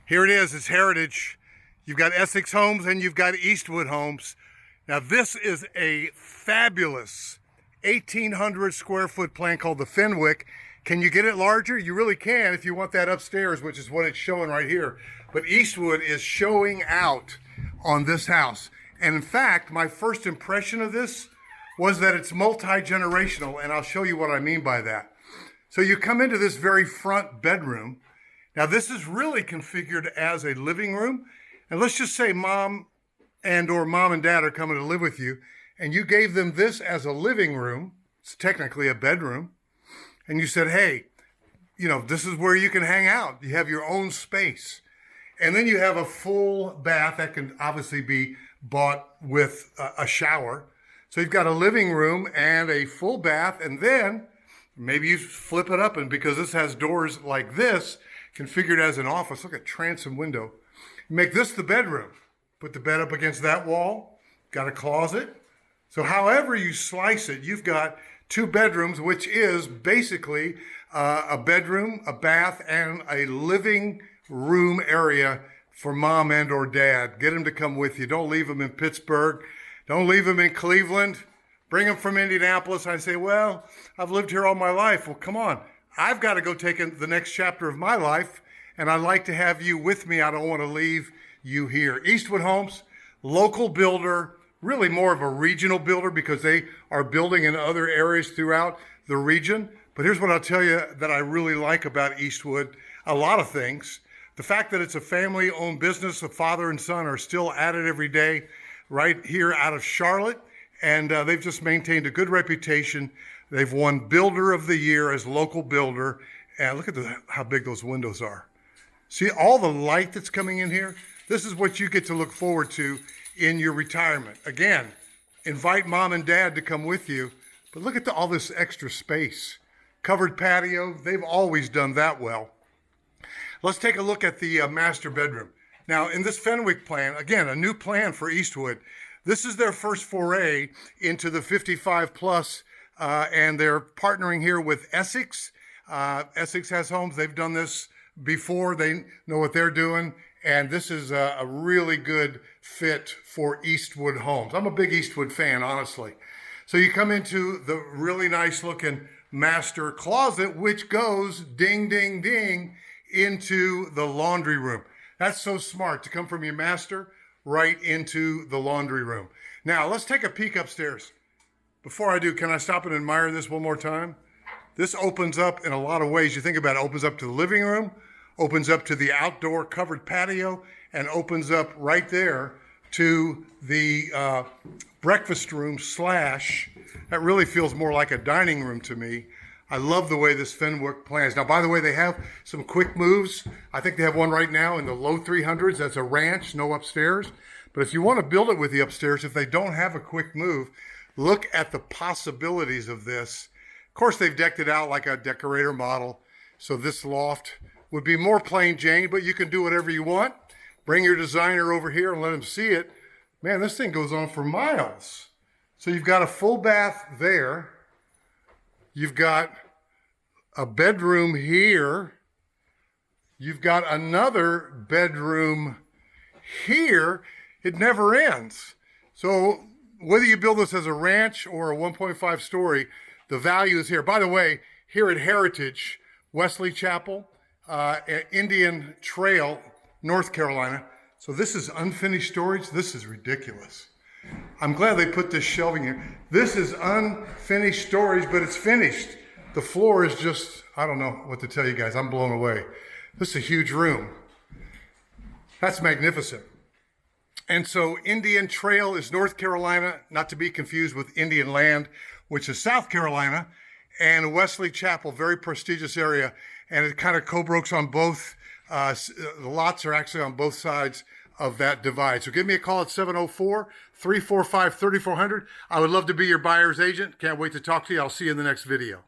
Here it is, it's heritage. You've got Essex homes and you've got Eastwood homes. Now this is a fabulous 1,800 square foot plan called the Fenwick. Can you get it larger? You really can if you want that upstairs, which is what it's showing right here. But Eastwood is showing out on this house. And in fact, my first impression of this was that it's multi-generational, and I'll show you what I mean by that. So you come into this very front bedroom. Now this is really configured as a living room. And let's just say mom and dad are coming to live with you, and you gave them this as a living room. It's technically a bedroom. And you said, hey, you know, this is where you can hang out. You have your own space. And then you have a full bath that can obviously be bought with a shower. So you've got a living room and a full bath, and then maybe you flip it up, and because this has doors like this, configured as an office, look at transom window. Make this the bedroom. Put the bed up against that wall, got a closet. So however you slice it, you've got 2 bedrooms, which is basically a bedroom, a bath, and a living room area for mom and or dad. Get them to come with you. Don't leave them in Pittsburgh. Don't leave them in Cleveland. Bring them from Indianapolis. I say, well, I've lived here all my life. Well, come on. I've got to go take the next chapter of my life, and I'd like to have you with me. I don't want to leave you here. Eastwood Homes, local builder, really more of a regional builder because they are building in other areas throughout the region. But here's what I'll tell you that I really like about Eastwood. A lot of things. The fact that it's a family-owned business, the father and son are still at it every day right here out of Charlotte. And they've just maintained a good reputation. They've won Builder of the Year as local builder. And look at how big those windows are. See all the light that's coming in here? This is what you get to look forward to in your retirement. Again, invite mom and dad to come with you, but look at all this extra space. Covered patio, they've always done that well. Let's take a look at the master bedroom. Now in this Fenwick plan, again, a new plan for Eastwood. This is their first foray into the 55 plus, and they're partnering here with Essex. Essex has homes, they've done this before, they know what they're doing. And this is a really good fit for Eastwood homes. I'm a big Eastwood fan, honestly. So you come into the really nice looking master closet, which goes ding, ding, ding into the laundry room. That's so smart to come from your master right into the laundry room. Now let's take a peek upstairs. Before I do, can I stop and admire this one more time? This opens up in a lot of ways. You think about it, opens up to the living room, opens up to the outdoor covered patio, and opens up right there to the breakfast room that really feels more like a dining room to me. I love the way this Fenwick plans. Now, by the way, they have some quick moves. I think they have one right now in the low 300s. That's a ranch, no upstairs. But if you want to build it with the upstairs, if they don't have a quick move, look at the possibilities of this. Of course, they've decked it out like a decorator model. So this loft would be more plain Jane, but you can do whatever you want. Bring your designer over here and let him see it. Man, this thing goes on for miles. So you've got a full bath there. You've got a bedroom here. You've got another bedroom here. It never ends. So whether you build this as a ranch or a 1.5 story, the value is here. By the way, here at Heritage, Wesley Chapel, Indian Trail, North Carolina. So this is unfinished storage. This is ridiculous. I'm glad they put this shelving here. This is unfinished storage, but it's finished. The floor is just, I don't know what to tell you guys. I'm blown away. This is a huge room. That's magnificent. And so Indian Trail is North Carolina, not to be confused with Indian Land, which is South Carolina, and Wesley Chapel, very prestigious area. And it kind of co-brokes on both, the lots are actually on both sides of that divide. So give me a call at 704-345-3400. I would love to be your buyer's agent. Can't wait to talk to you. I'll see you in the next video.